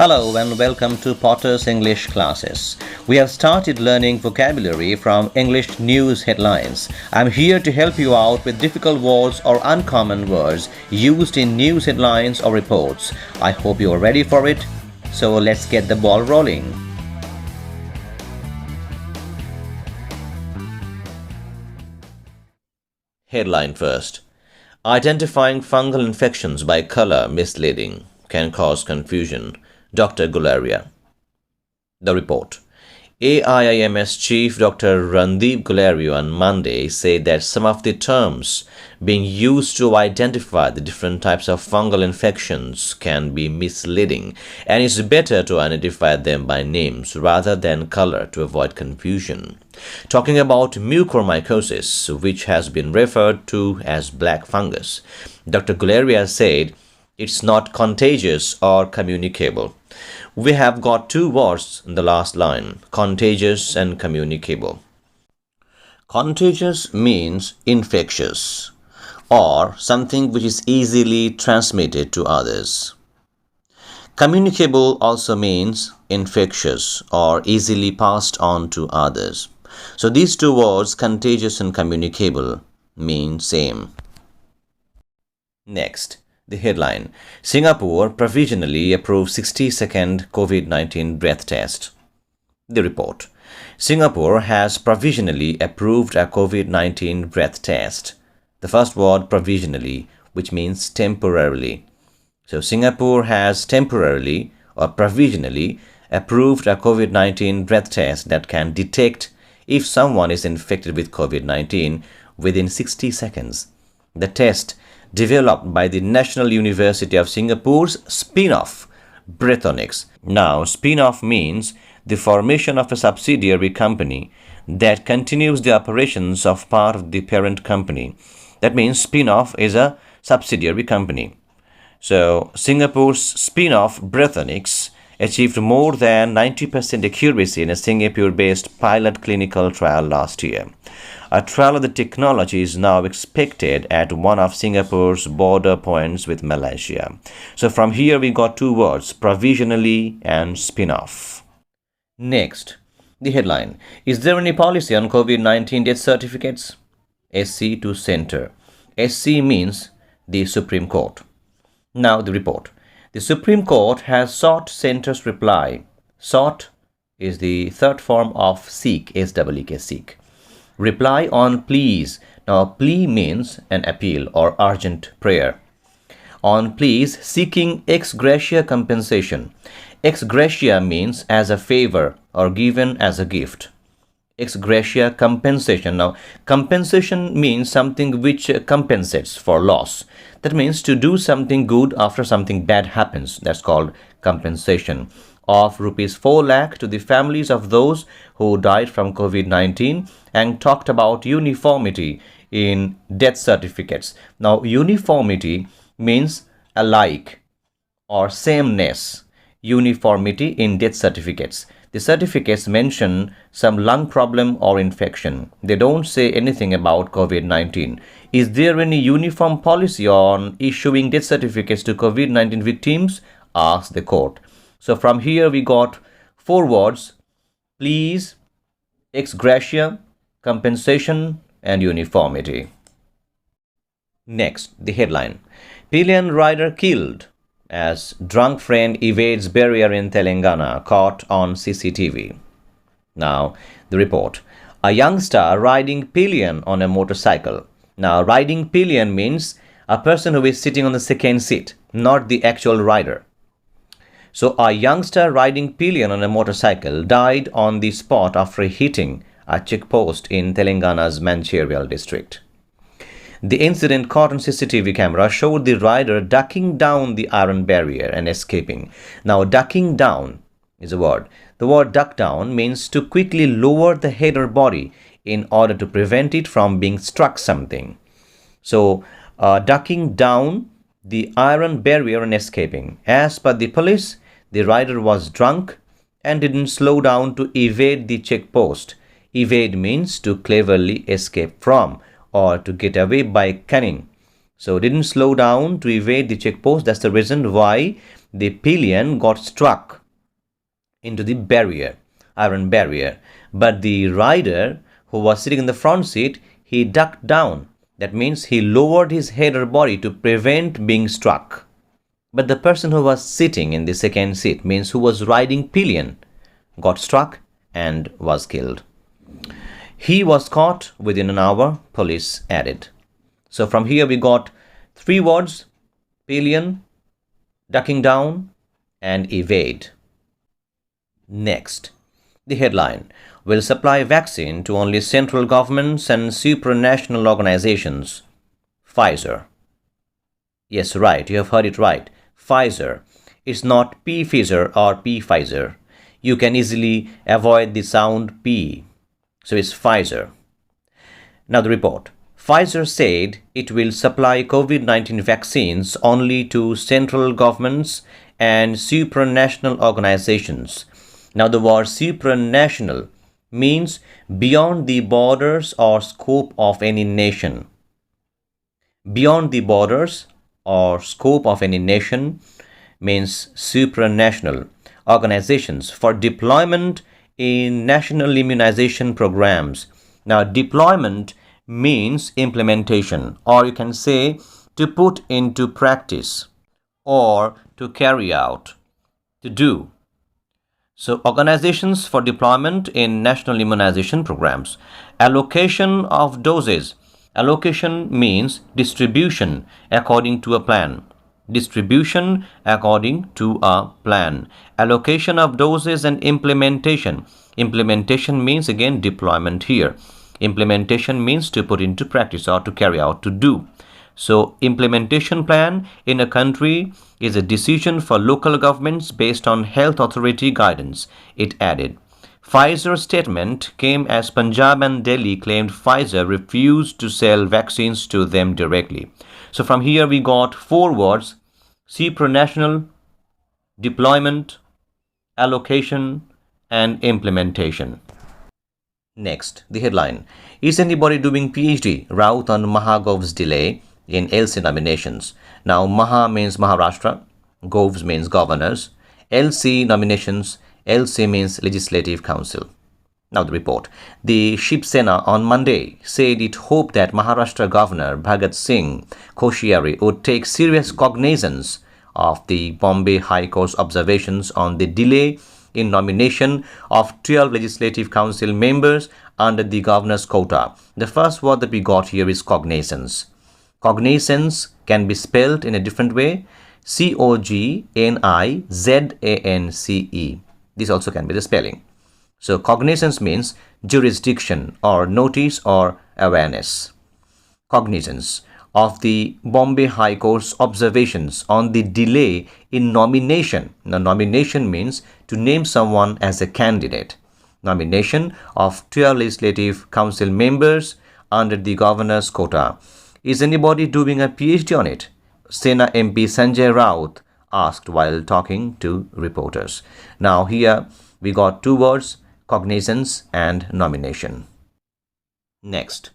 Hello and welcome to Potter's English classes. We have started learning vocabulary from English news headlines. I'm here to help you out with difficult words or uncommon words used in news headlines or reports. I hope you are ready for it. So let's get the ball rolling. Headline first. Identifying fungal infections by color misleading can cause confusion. Dr. Gularia. The report. AIIMS Chief Dr. Randeep Gularia on Monday said that some of the terms being used to identify the different types of fungal infections can be misleading, and it's better to identify them by names rather than color to avoid confusion. Talking about mucormycosis, which has been referred to as black fungus, Dr. Gularia said it's not contagious or communicable. We have got two words in the last line, contagious and communicable. Contagious means infectious or something which is easily transmitted to others. Communicable also means infectious or easily passed on to others. So these two words, contagious and communicable, mean same. Next. The headline, Singapore provisionally approved 60-second COVID-19 breath test. The report, Singapore has provisionally approved a COVID-19 breath test. The first word, provisionally, which means temporarily. So Singapore has temporarily or provisionally approved a COVID-19 breath test that can detect if someone is infected with COVID-19 within 60 seconds. The test, developed by the National University of Singapore's spin-off, Breathonics. Now, spin-off means the formation of a subsidiary company that continues the operations of part of the parent company. That means spin-off is a subsidiary company. So, Singapore's spin-off, Breathonics, achieved more than 90% accuracy in a Singapore-based pilot clinical trial last year. A trial of the technology is now expected at one of Singapore's border points with Malaysia. So from here we got two words, provisionally and spin-off. Next, the headline, is there any policy on COVID-19 death certificates? SC to Center. SC means the Supreme Court. Now the report. The Supreme Court has sought Centre's reply. Sought is the third form of seek, S-E-E-K, seek. Reply on pleas. Now, plea means an appeal or urgent prayer. On pleas seeking ex gratia compensation. Ex gratia means as a favor or given as a gift. Ex gratia compensation. Now, compensation means something which compensates for loss. That means to do something good after something bad happens. That's called compensation. Of rupees 4 lakh to the families of those who died from COVID-19, and talked about uniformity in death certificates. Now, uniformity means alike or sameness. Uniformity in death certificates. The certificates mention some lung problem or infection. They don't say anything about COVID-19. Is there any uniform policy on issuing death certificates to COVID-19 victims? Asked the court. So from here we got four words, pleas, ex gratia, compensation, and uniformity. Next, the headline, pillion rider killed as drunk friend evades barrier in Telangana, caught on CCTV. Now, the report, a youngster riding pillion on a motorcycle. Now, riding pillion means a person who is sitting on the second seat, not the actual rider. So, a youngster riding pillion on a motorcycle died on the spot after hitting a checkpost in Telangana's Mancherial district. The incident caught on CCTV camera showed the rider ducking down the iron barrier and escaping. Now, ducking down is a word. The word duck down means to quickly lower the head or body in order to prevent it from being struck something. So, ducking down the iron barrier and escaping. As per the police, the rider was drunk and didn't slow down to evade the checkpost. Evade means to cleverly escape from or to get away by cunning. So didn't slow down to evade the checkpost. That's the reason why the pillion got struck into the barrier, iron barrier, but the rider who was sitting in the front seat, he ducked down. That means he lowered his head or body to prevent being struck. But the person who was sitting in the second seat, means who was riding pillion, got struck and was killed. He was caught within an hour, police added. So from here we got 3 words: pillion, ducking down, and evade. Next, the headline: will supply vaccine to only central governments and supranational organizations. Pfizer. Yes, right, you have heard it right. Pfizer. It's not P-Pfizer or P-Pfizer. You can easily avoid the sound P. So it's Pfizer. Now the report. Pfizer said it will supply COVID-19 vaccines only to central governments and supranational organizations. Now the word supranational means beyond the borders or scope of any nation. Beyond the borders or scope of any nation means supranational organizations for deployment in national immunization programs. Now deployment means implementation, or you can say to put into practice or to carry out, to do. So organizations for deployment in national immunization programs. Allocation of doses. Allocation means distribution according to a plan. Distribution according to a plan. Allocation of doses and implementation. Implementation means again deployment here. Implementation means to put into practice or to carry out, to do. So implementation plan in a country is a decision for local governments based on health authority guidance, it added. Pfizer's statement came as Punjab and Delhi claimed Pfizer refused to sell vaccines to them directly. So from here we got 4 words: supranational, deployment, allocation, and implementation. Next, the headline: is anybody doing PhD? Raut on Mahagov's delay in LC nominations. Now Maha means Maharashtra, Govs means governors, LC nominations, LC means Legislative Council. Now the report. The Shiv Sena on Monday said it hoped that Maharashtra Governor Bhagat Singh Koshyari would take serious cognizance of the Bombay High Court's observations on the delay in nomination of 12 Legislative Council members under the governor's quota. The first word that we got here is cognizance. Cognizance can be spelled in a different way: C-O-G-N-I-Z-A-N-C-E. This also can be the spelling. So cognizance means jurisdiction or notice or awareness. Cognizance of the Bombay High Court's observations on the delay in nomination. Now nomination means to name someone as a candidate. Nomination of 12 Legislative Council members under the governor's quota. Is anybody doing a PhD on it? Sena MP Sanjay Raut asked while talking to reporters. Now here we got 2 words: cognizance and nomination. Next,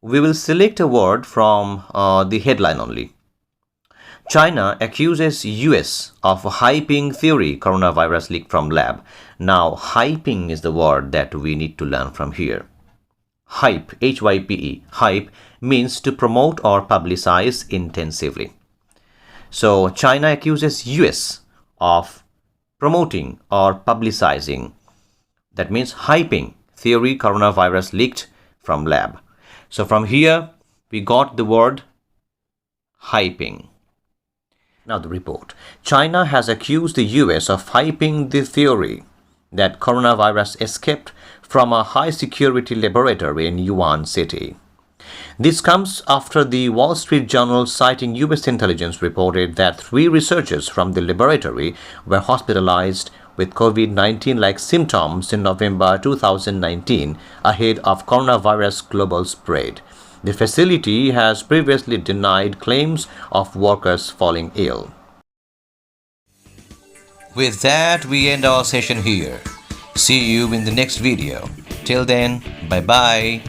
we will select a word from the headline only. China accuses US of hyping theory coronavirus leak from lab. Now hyping is the word that we need to learn from here. Hype, H-Y-P-E, hype means to promote or publicize intensively. So China accuses US of promoting or publicizing, that means hyping theory coronavirus leaked from lab. So from here we got the word hyping. Now the report. China has accused the US of hyping the theory that coronavirus escaped from a high-security laboratory in Yuan City. This comes after the Wall Street Journal, citing US intelligence, reported that 3 researchers from the laboratory were hospitalized with COVID-19-like symptoms in November 2019 ahead of coronavirus global spread. The facility has previously denied claims of workers falling ill. With that, we end our session here. See you in the next video. Till then, bye-bye.